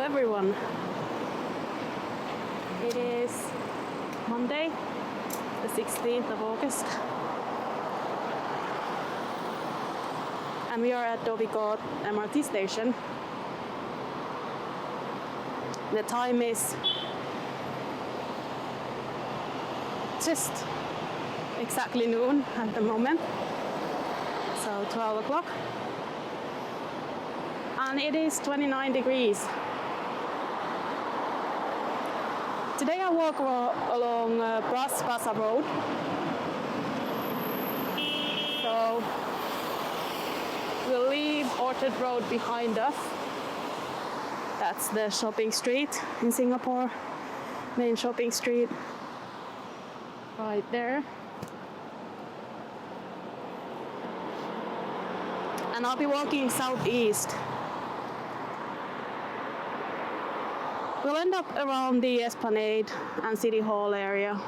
everyone. It is Monday, the 16th of August. And we are at Dhoby Ghaut MRT station. The time is just exactly noon at the moment. So 12 o'clock. And it is 29 degrees. Today I walk along Bras Basah Road. So we'll leave Orchard Road behind us. That's the shopping street in Singapore, main shopping street, right there. And I'll be walking southeast. We'll end up around the Esplanade and City Hall area.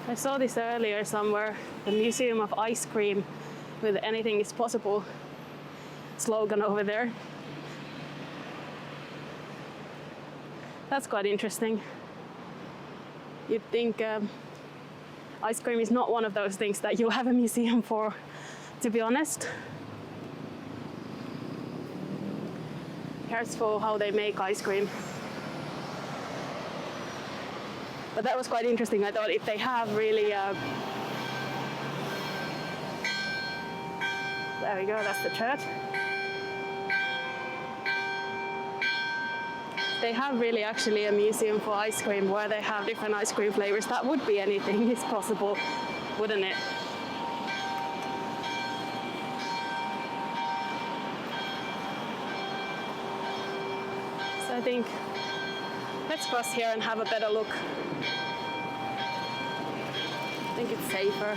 I saw this earlier somewhere, the Museum of Ice Cream with anything is possible slogan over there. That's quite interesting. You'd think ice cream is not one of those things that you'll have a museum for, to be honest. Here's for how they make ice cream. But that was quite interesting. I thought if they have really, there we go, that's the church. They have really actually a museum for ice cream where they have different ice cream flavors. That would be anything is possible, wouldn't it? So I think let's cross here and have a better look. I think it's safer.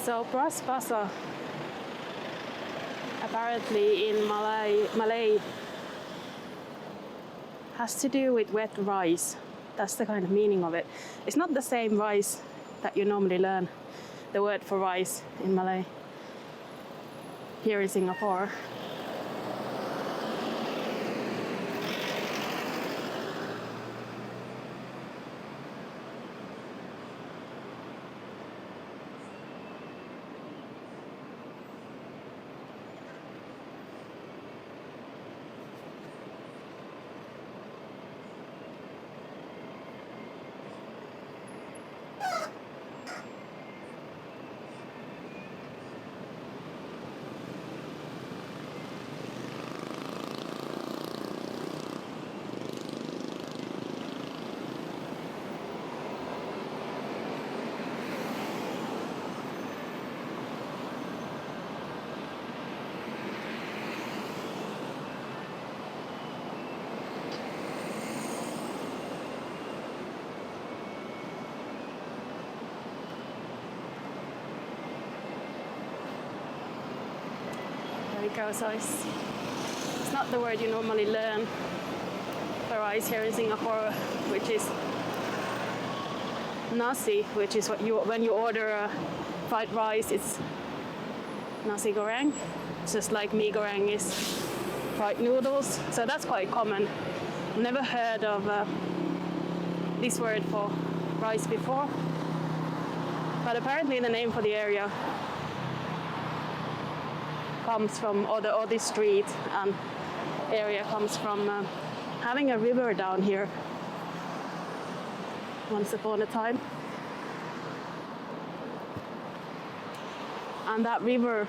So Bras Basah, apparently in Malay, has to do with wet rice. That's the kind of meaning of it. It's not the same rice that you normally learn, the word for rice in Malay, here in Singapore. There we go, so it's It's not the word you normally learn for rice here in Singapore, which is nasi, which is what when you order a fried rice, it's nasi goreng, just like mee goreng is fried noodles. So that's quite common. Never heard of this word for rice before, but apparently the name for the area comes from, or this street and area comes from having a river down here once upon a time. And that river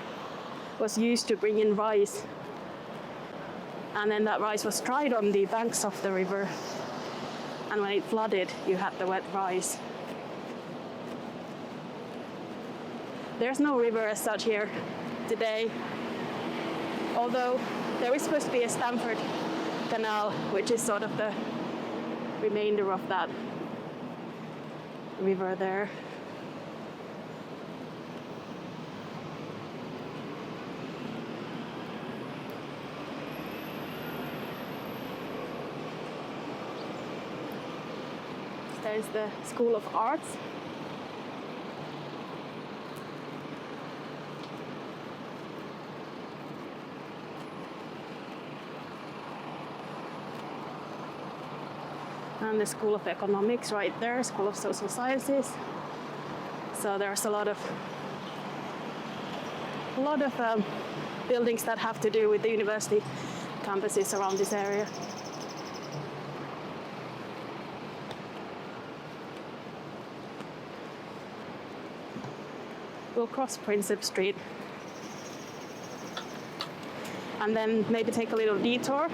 was used to bring in rice, and then that rice was dried on the banks of the river, and when it flooded you had the wet rice. There's no river as such here today, although there is supposed to be a Stamford Canal, which is sort of the remainder of that river there. There's the School of Arts. And the School of Economics right there, School of Social Sciences. So there's a lot of buildings that have to do with the university campuses around this area. We'll cross Prinsep Street and then maybe take a little detour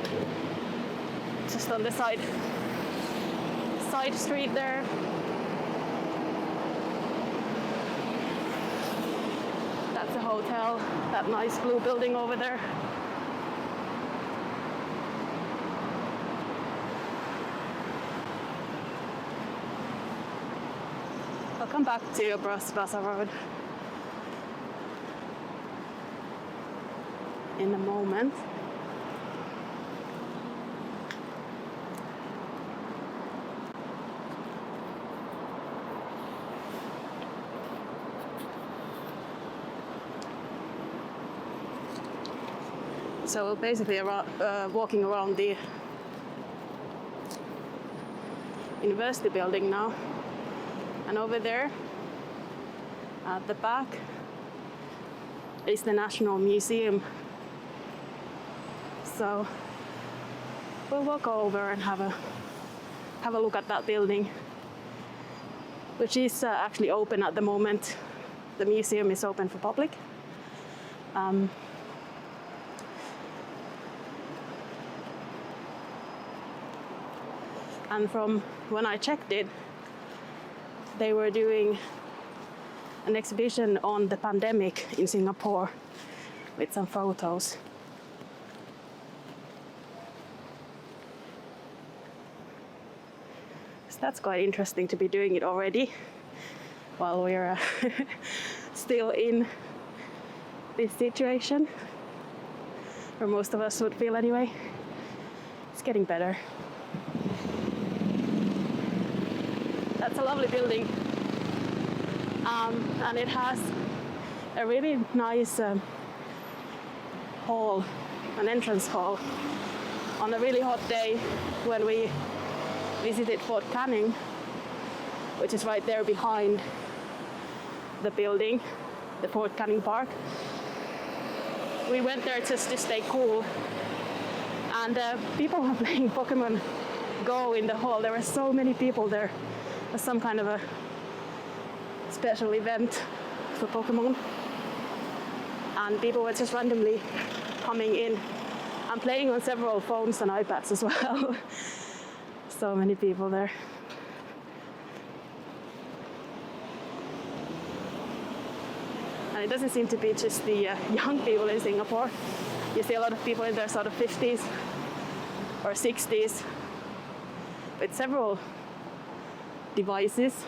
just on the side street there. That's a hotel, that nice blue building over there. I'll come back to Bras Basah Road in a moment. So we're basically walking around the university building now, and over there at the back is the National Museum. So we'll walk over and have a look at that building, which is actually open at the moment. The museum is open for public. And from when I checked it, they were doing an exhibition on the pandemic in Singapore with some photos. So that's quite interesting to be doing it already while we're still in this situation, or most of us would feel anyway. It's getting better. That's a lovely building, and it has a really nice hall, an entrance hall. On a really hot day when we visited Fort Canning, which is right there behind the building, the Fort Canning Park, we went there just to stay cool, and people were playing Pokemon Go in the hall. There were so many people there. Some kind of a special event for Pokemon, and people were just randomly coming in and playing on several phones and iPads as well. So many people there. And it doesn't seem to be just the young people in Singapore. You see a lot of people in their sort of 50s or 60s with several devices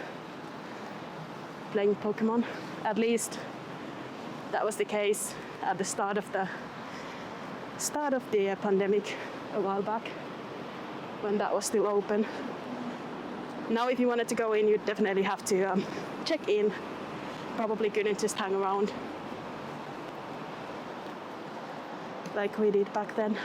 playing Pokemon. At least that was the case at the start of the start of the pandemic a while back, when that was still open. Now if you wanted to go in, you'd definitely have to check in. Probably couldn't just hang around like we did back then.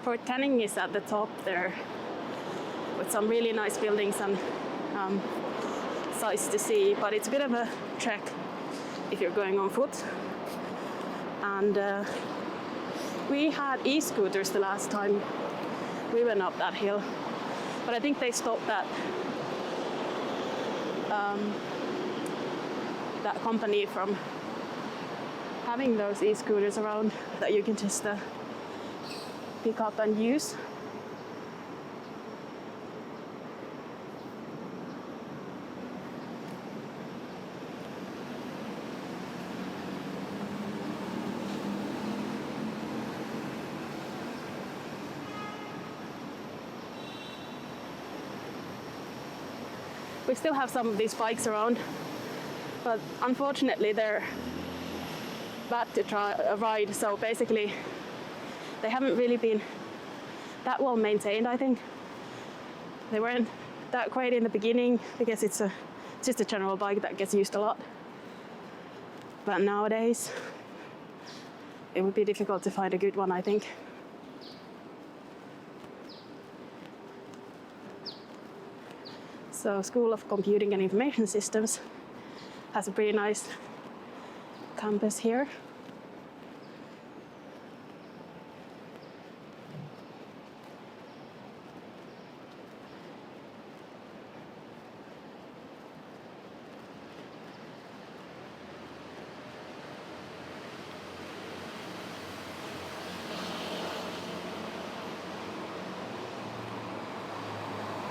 Fort Canning is at the top there, with some really nice buildings and sights to see, but it's a bit of a trek if you're going on foot. And we had e-scooters the last time we went up that hill, but I think they stopped that company from having those e-scooters around that you can just pick up and use. We still have some of these bikes around, but unfortunately they're bad to ride, so basically they haven't really been that well maintained, I think. They weren't that great in the beginning because it's just a general bike that gets used a lot. But nowadays it would be difficult to find a good one, I think. So School of Computing and Information Systems has a pretty nice campus here.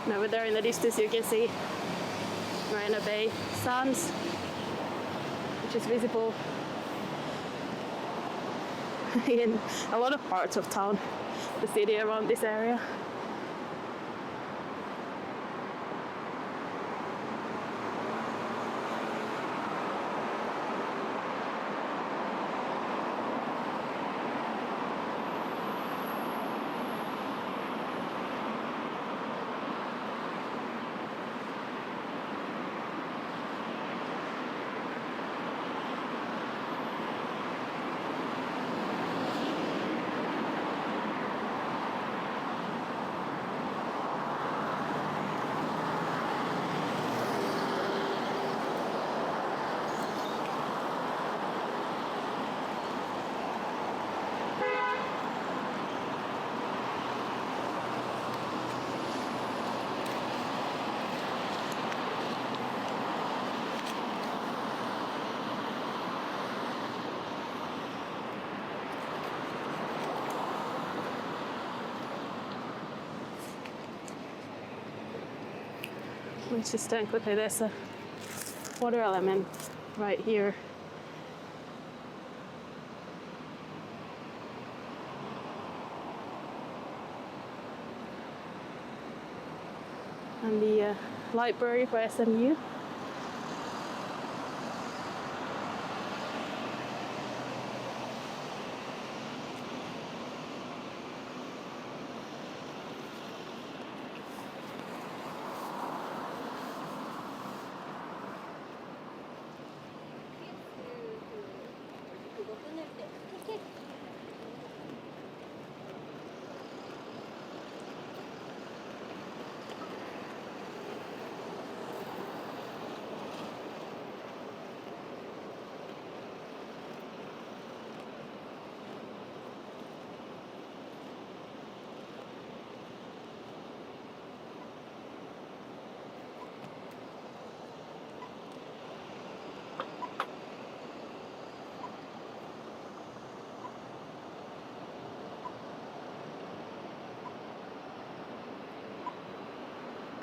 And over there in the distance you can see Marina Bay Sands, which is visible in a lot of parts of town, the city around this area. Let's just stand quickly. There's a water element right here. And the library for SMU.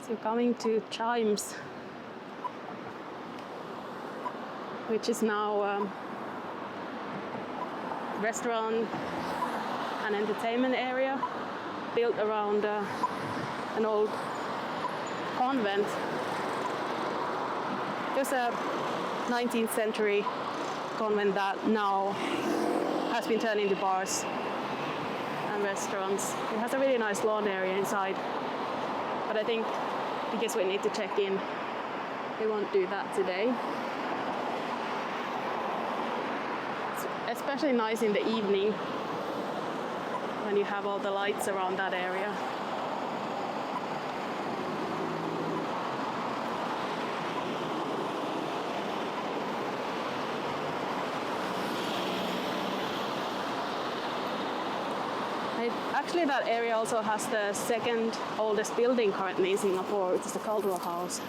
So coming to Chijmes, which is now restaurant and entertainment area built around an old convent. There's a 19th century convent that now has been turned into bars and restaurants. It has a really nice lawn area inside, but I think because we need to check in, we won't do that today. It's especially nice in the evening when you have all the lights around that area. Actually, that area also has the second oldest building currently in Singapore, which is the Cultural House.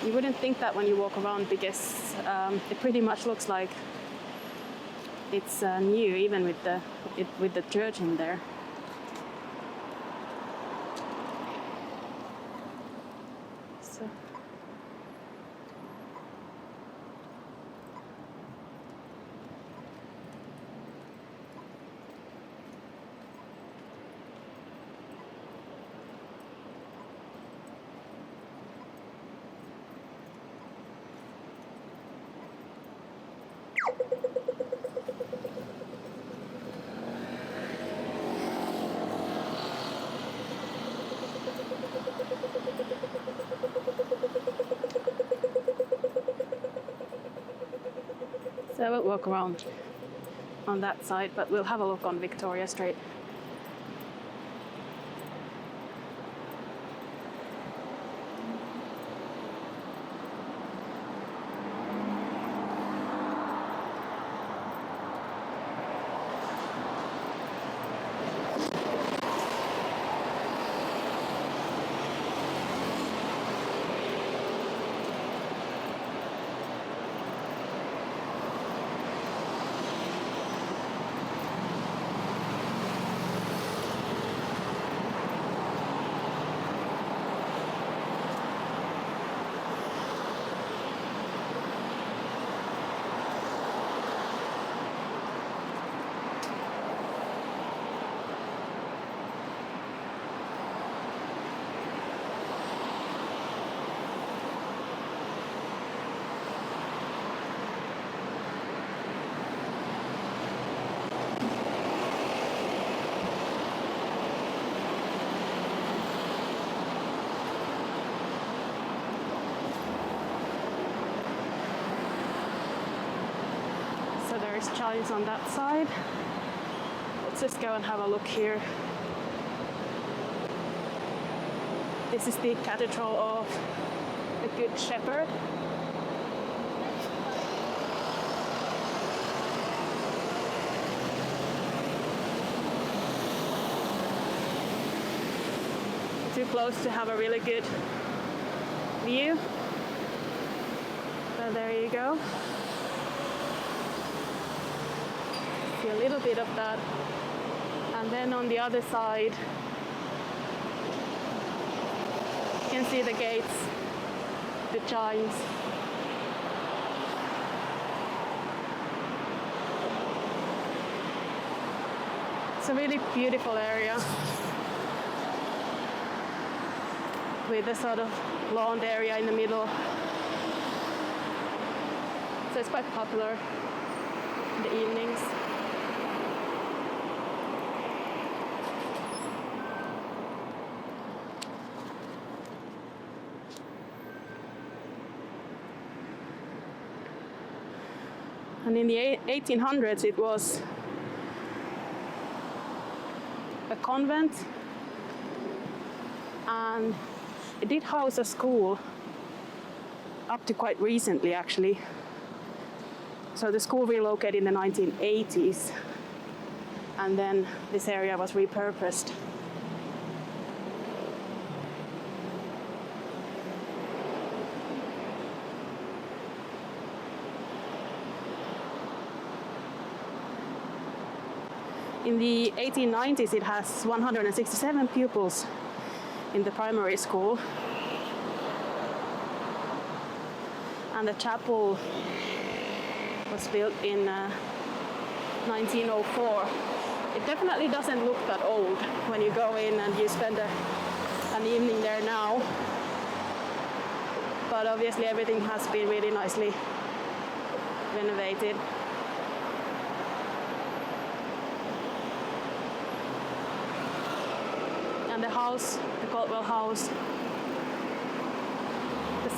You wouldn't think that when you walk around because it pretty much looks like it's new, even with the church in there. So. So I won't walk around on that side, but we'll have a look on Victoria Street. There's Chijmes on that side. Let's just go and have a look here. This is the Cathedral of the Good Shepherd. Too close to have a really good view. So there you go. See a little bit of that. And then on the other side, you can see the gates, the chimes. It's a really beautiful area with a sort of lawn area in the middle. So it's quite popular in the evenings. And in the 1800s, it was a convent, and it did house a school up to quite recently, actually. So the school relocated in the 1980s, and then this area was repurposed. In the 1890s, it has 167 pupils in the primary school. And the chapel was built in 1904. It definitely doesn't look that old when you go in and you spend an evening there now. But obviously everything has been really nicely renovated. And the house, the Caldwell House, the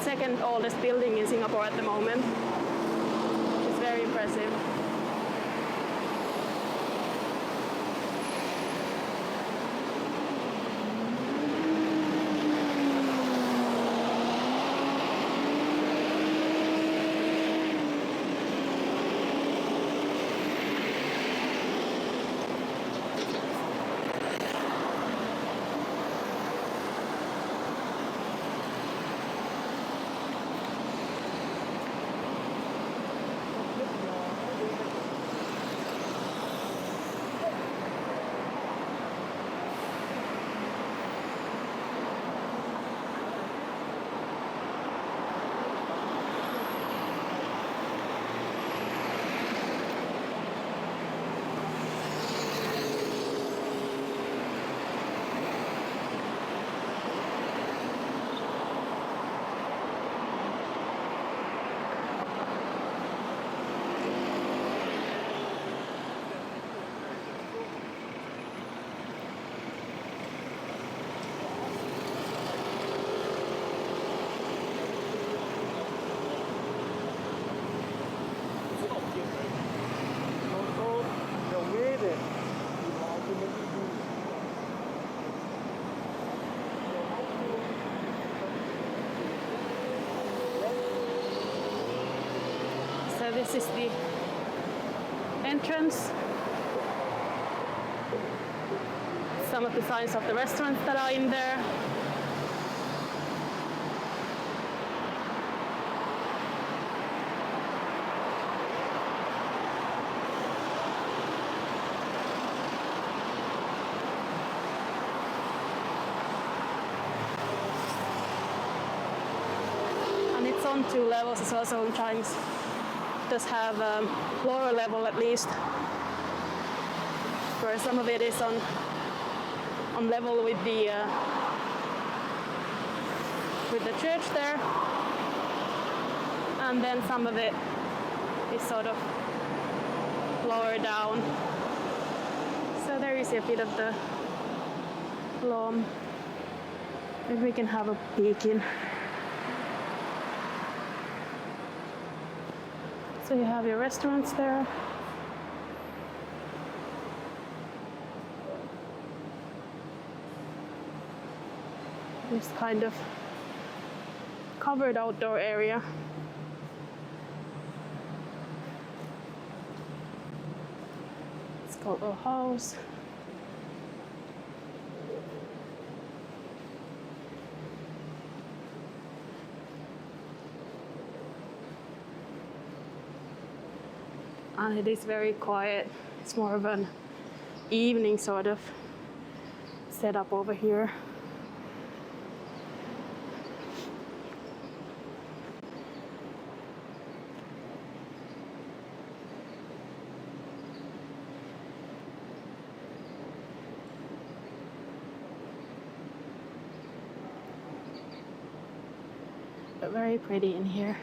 second oldest building in Singapore at the moment, is very impressive. So this is the entrance. Some of the signs of the restaurants that are in there. And it's on 2 levels as well, so Chijmes does have a lower level at least, where some of it is on level with the church there, and then some of it is sort of lower down. So there is a bit of the lawn. Maybe we can have a peek in. So you have your restaurants there. This kind of covered outdoor area. It's called a house. And it is very quiet. It's more of an evening sort of setup over here. But very pretty in here.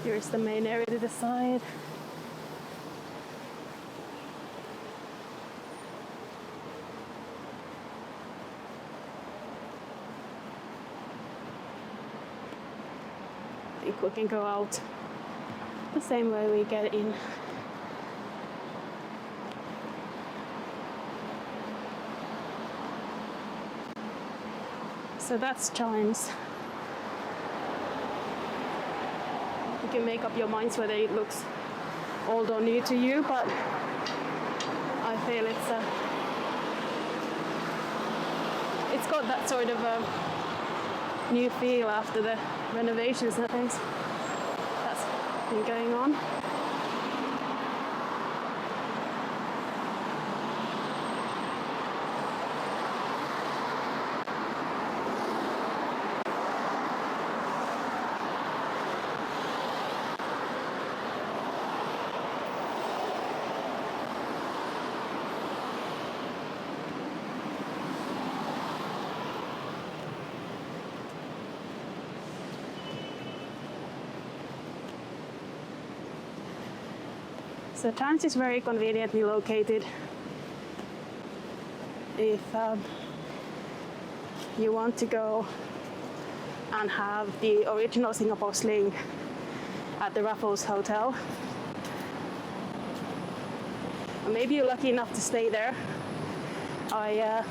Here's the main area to the side. I think we can go out the same way we get in. So that's Chijmes. You can make up your minds whether it looks old or new to you, but I feel it's got that sort of new feel after the renovations and things that's been going on. So Times is very conveniently located if you want to go and have the original Singapore sling at the Raffles Hotel. Or maybe you're lucky enough to stay there. I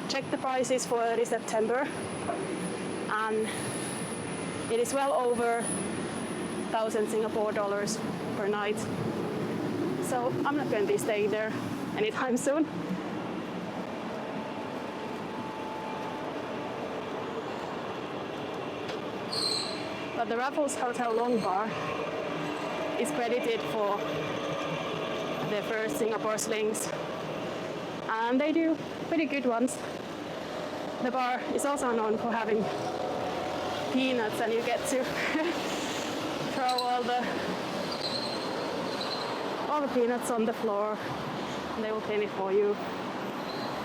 checked the prices for early September and it is well over 1,000 Singapore dollars per night. So I'm not going to be staying there anytime soon. But the Raffles Hotel Long Bar is credited for their first Singapore slings, and they do pretty good ones. The bar is also known for having peanuts, and you get to throw all the peanuts on the floor and they will clean it for you.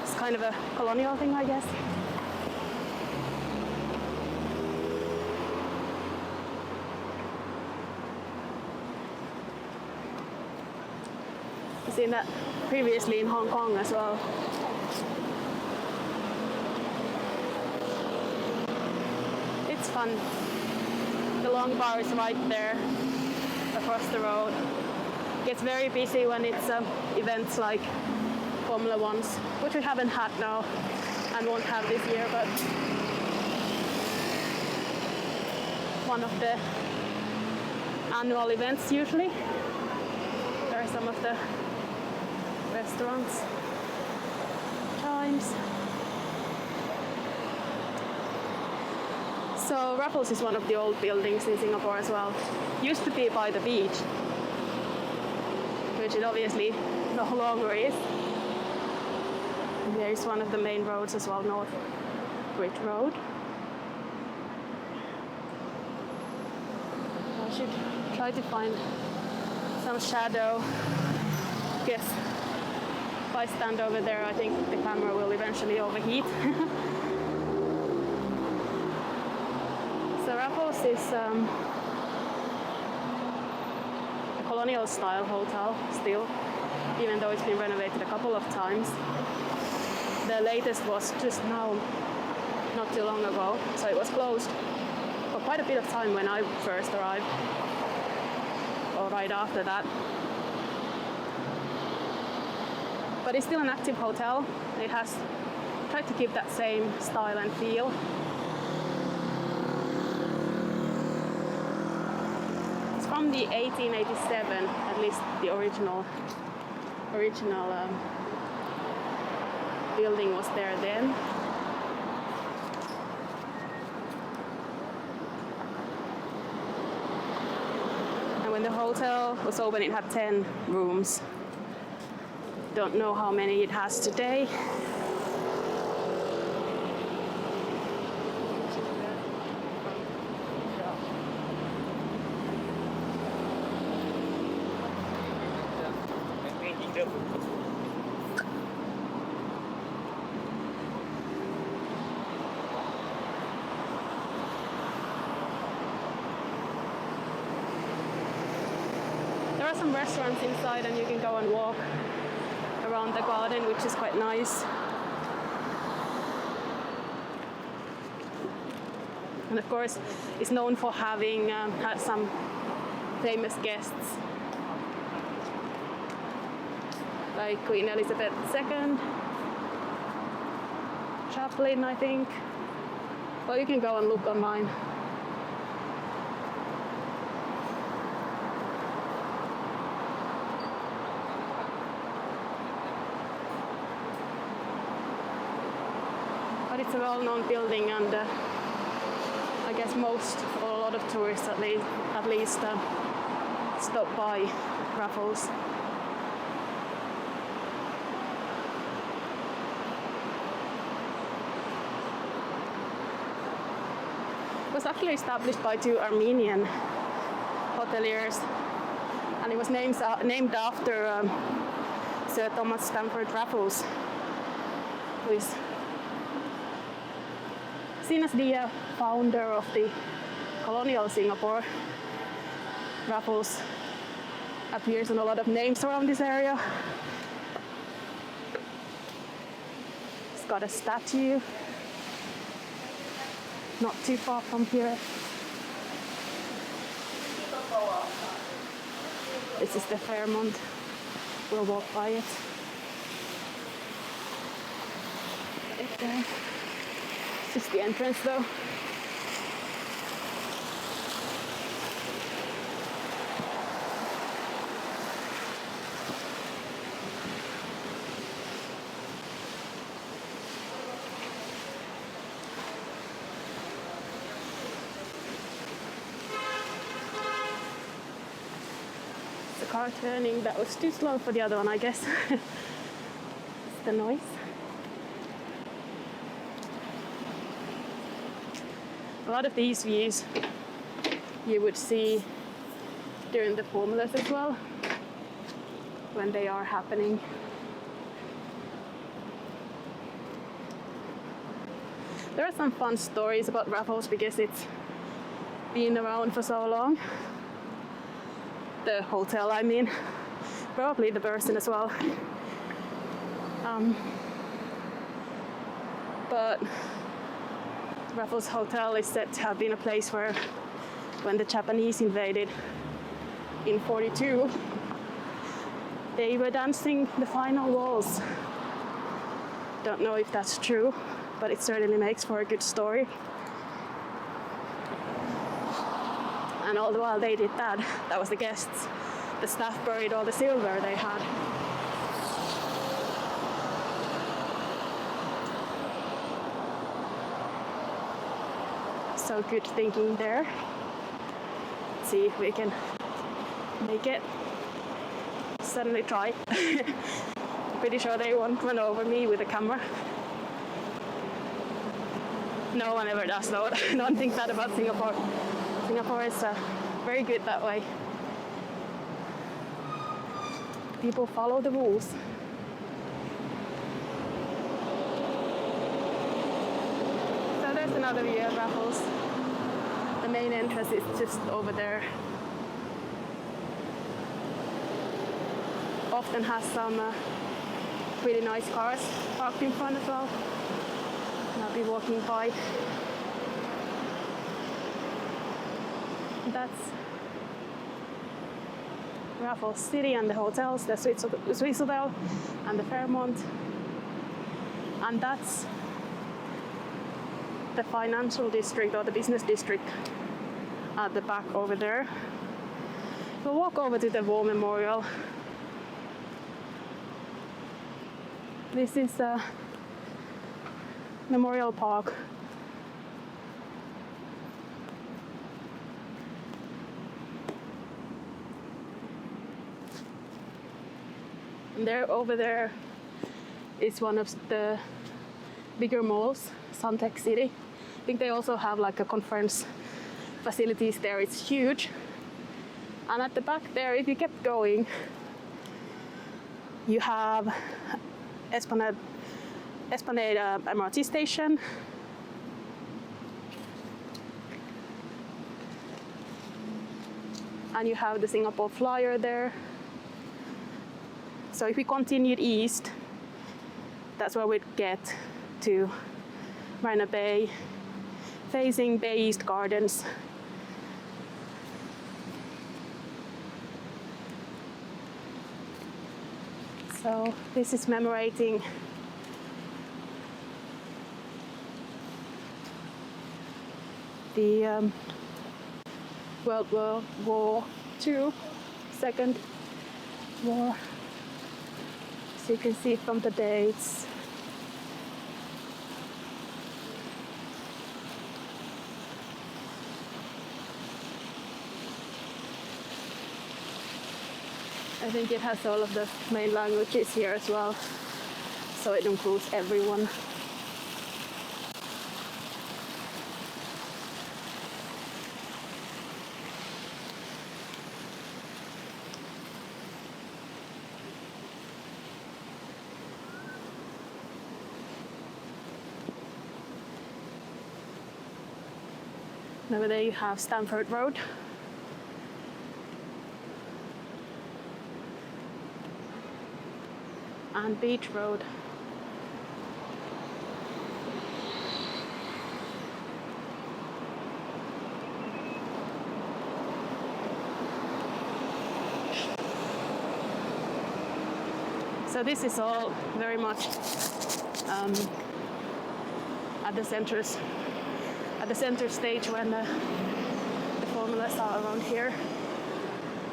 It's kind of a colonial thing, I guess. I've seen that previously in Hong Kong as well. It's fun. The Long Bar is right there across the road. It gets very busy when it's events like Formula Ones, which we haven't had now and won't have this year, but one of the annual events usually. There are some of the restaurants. Chijmes. So Raffles is one of the old buildings in Singapore as well. Used to be by the beach, which it obviously no longer is. And there is one of the main roads as well, North Bridge Road. I should try to find some shadow. Guess if I stand over there, I think the camera will eventually overheat. So Raffles is a colonial style hotel still, even though it's been renovated a couple of times. The latest was just now, not too long ago, so it was closed for quite a bit of time when I first arrived, or right after that. But it's still an active hotel. It has tried to keep that same style and feel. It's from the 1887, at least the original building was there then. And when the hotel was open, it had 10 rooms. Don't know how many it has today. There are some restaurants inside and you can go and walk around the garden, which is quite nice. And of course, it's known for having had some famous guests, like Queen Elizabeth II, Chaplin, I think. Well, you can go and look online. it's a well-known building, and I guess most or a lot of tourists at least stop by Raffles. It was actually established by two Armenian hoteliers, and it was named after Sir Stamford Raffles, who is seen as the founder of the colonial Singapore. Raffles appears on a lot of names around this area. It's got a statue not too far from here. This is the Fairmont. We'll walk by it. Right there. It's just the entrance though. Car turning that was too slow for the other one, I guess. It's the noise. A lot of these views you would see during the formulas as well, when they are happening. There are some fun stories about Raffles because it's been around for so long. The hotel, I mean, probably the person as well. But Raffles Hotel is said to have been a place where, when the Japanese invaded in 42, they were dancing the final waltz. Don't know if that's true, but it certainly makes for a good story. And all the while they did that, that was the guests. The staff buried all the silver they had. So good thinking there. Let's see if we can make it. Suddenly try. Pretty sure they won't run over me with a camera. No one ever does though. Don't think that about Singapore. Singapore is very good that way. People follow the rules. So there's another view of Raffles. The main entrance is just over there. Often has some really nice cars parked in front as well. And I'll be walking by. That's Raffles City and the hotels, the Swiss Hotel and the Fairmont. And that's the financial district or the business district at the back over there. We'll walk over to the War Memorial. This is a memorial park. And there, over there, is one of the bigger malls, Suntec City. I think they also have like a conference facilities there. It's huge. And at the back there, if you kept going, you have Esplanade MRT station. And you have the Singapore Flyer there. So if we continued east, that's where we'd get to Marina Bay, facing Bay East Gardens. So this is commemorating the World War II, Second War. So you can see from the dates. I think it has all of the main languages here as well, so it includes everyone. And over there you have Stamford Road. And Beach Road. So this is all very much at the center stage when the formulas are around here.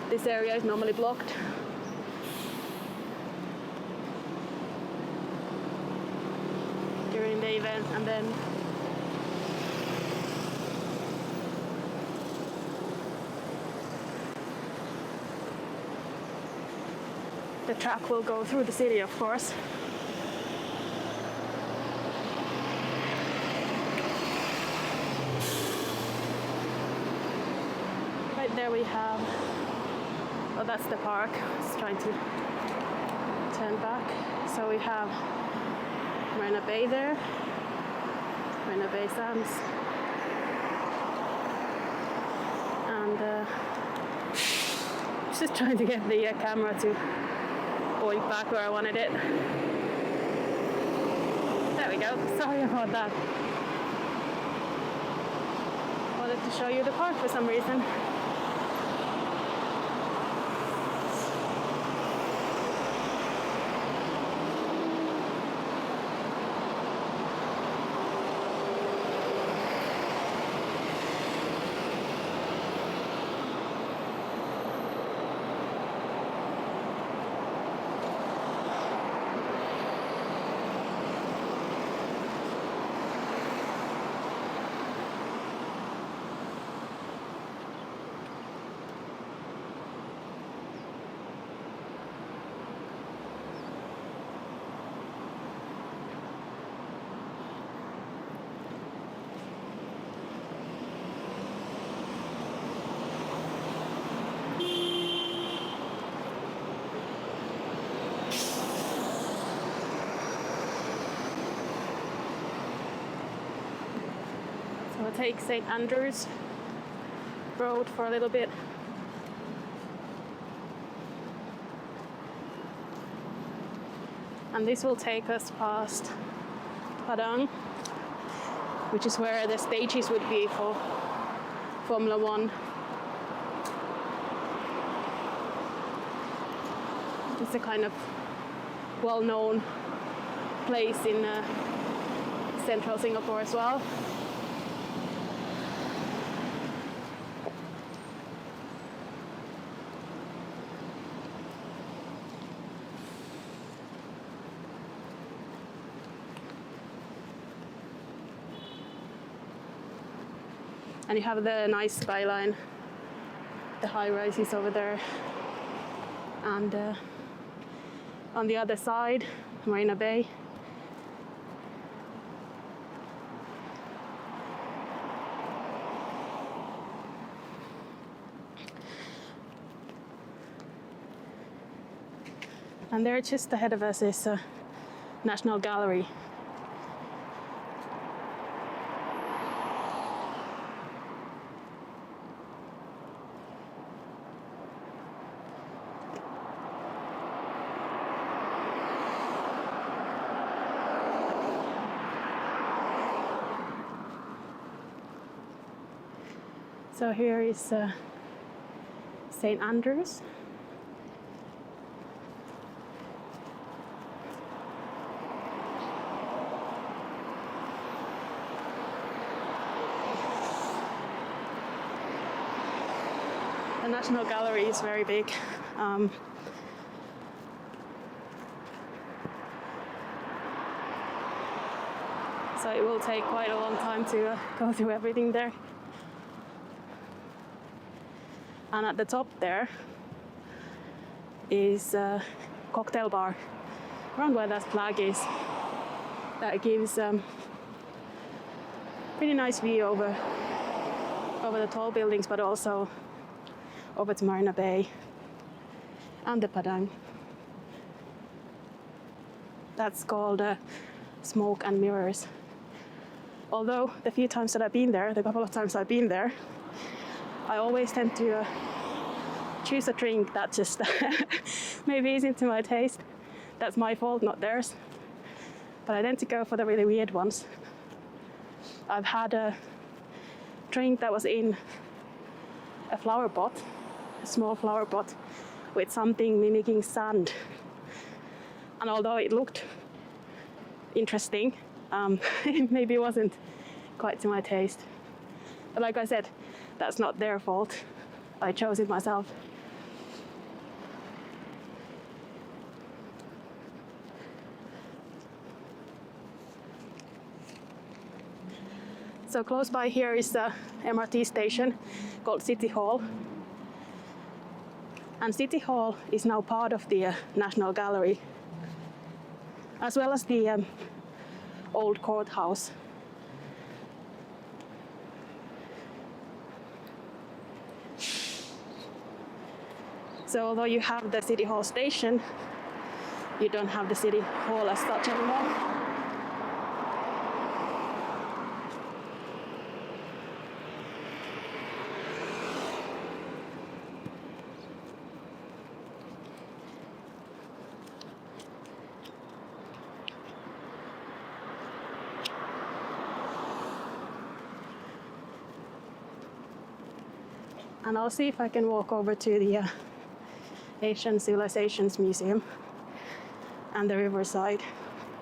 This area is normally blocked. During the event, and then the track will go through the city, of course. Right there we have, well, that's the park. It's trying to turn back. So we have Marina Bay there, Marina Bay Sands, and just trying to get the camera to point back where I wanted it. There we go, sorry about that. Wanted to show you the park for some reason. We'll take St. Andrew's Road for a little bit. And this will take us past Padang, which is where the stages would be for Formula One. It's a kind of well-known place in central Singapore as well. And you have the nice skyline, the high rises over there, and on the other side, Marina Bay. And there just ahead of us is National Gallery. So here is St. Andrew's. The National Gallery is very big. So it will take quite a long time to go through everything there. And at the top there, is a cocktail bar around where that flag is. That gives pretty nice view over the tall buildings, but also over to Marina Bay and the Padang. That's called Smoke and Mirrors. Although the few times that I've been there, the couple of times I've been there, I always tend to choose a drink that just maybe isn't to my taste. That's my fault, not theirs. But I tend to go for the really weird ones. I've had a drink that was in a flower pot, a small flower pot, with something mimicking sand. And although it looked interesting, it maybe wasn't quite to my taste. But like I said, that's not their fault. I chose it myself. So close by here is the MRT station called City Hall. And City Hall is now part of the National Gallery, as well as the old courthouse. So although you have the City Hall station, you don't have the City Hall as such anymore. And I'll see if I can walk over to the Asian Civilizations Museum and the riverside,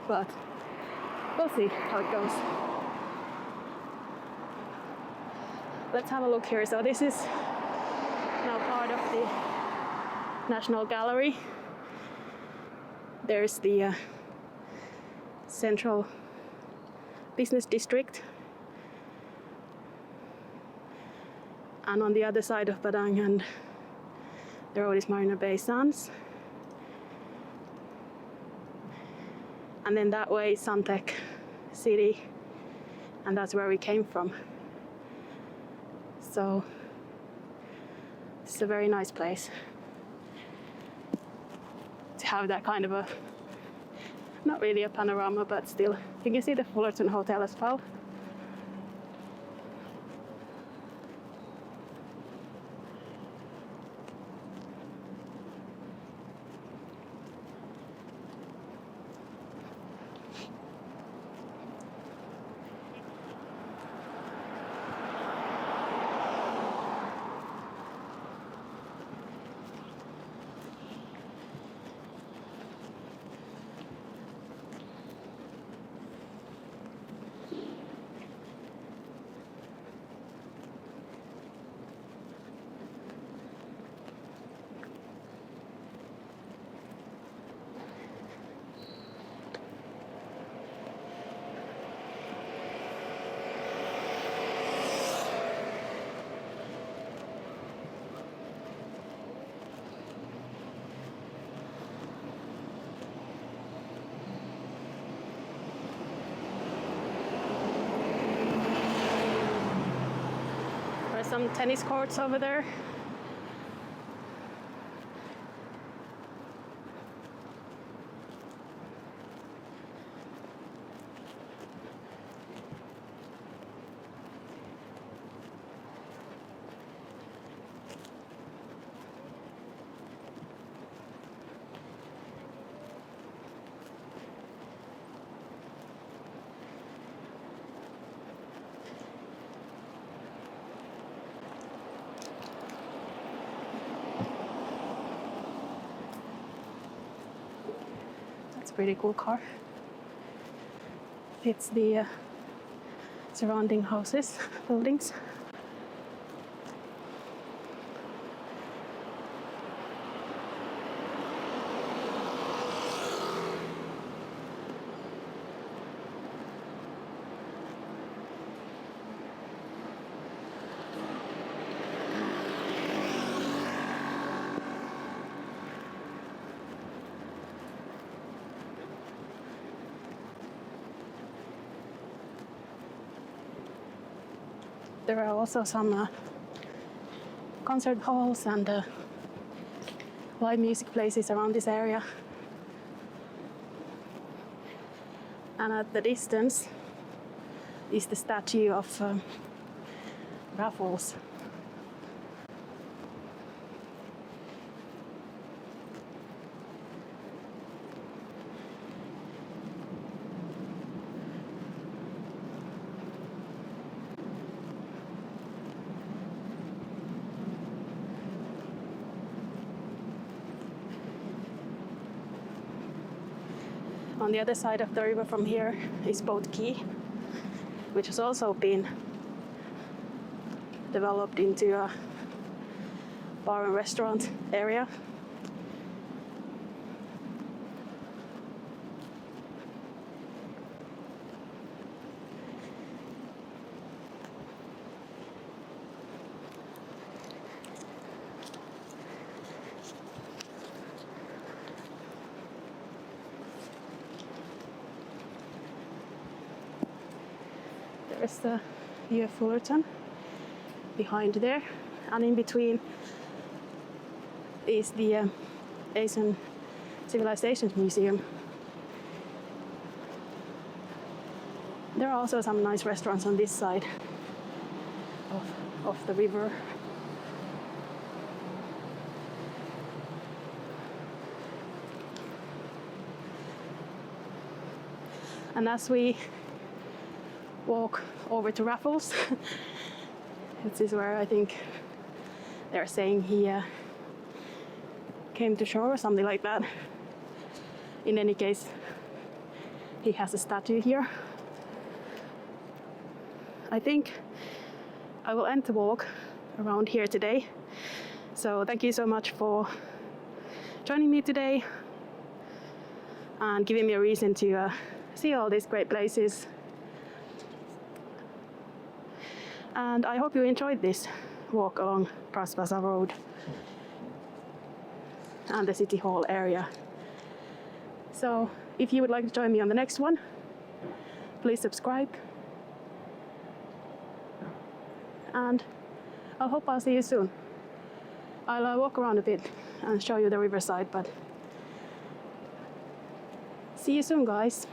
but we'll see how it goes. Let's have a look here. So this is now part of the National Gallery. There's the Central Business District. And on the other side of Padang and the road is Marina Bay Sands. And then that way is Suntec City, and that's where we came from. So it's a very nice place to have that kind of a, not really a panorama, but still. You can see the Fullerton Hotel as well. Some tennis courts over there. Pretty cool car. Fits the surrounding houses, buildings. There are also some concert halls and live music places around this area. And at the distance is the statue of Raffles. On the other side of the river from here is Boat Quay, which has also been developed into a bar and restaurant area. There's the view of Fullerton behind there, and in between is the Asian Civilizations Museum. There are also some nice restaurants on this side of the river. And as we walk over to Raffles, this is where I think they're saying he came to shore or something like that. In any case, he has a statue here. I think I will end the walk around here today. So thank you so much for joining me today and giving me a reason to see all these great places. And I hope you enjoyed this walk along Bras Basah Road and the City Hall area. So if you would like to join me on the next one, please subscribe. And I hope I'll see you soon. I'll walk around a bit and show you the riverside, but see you soon, guys.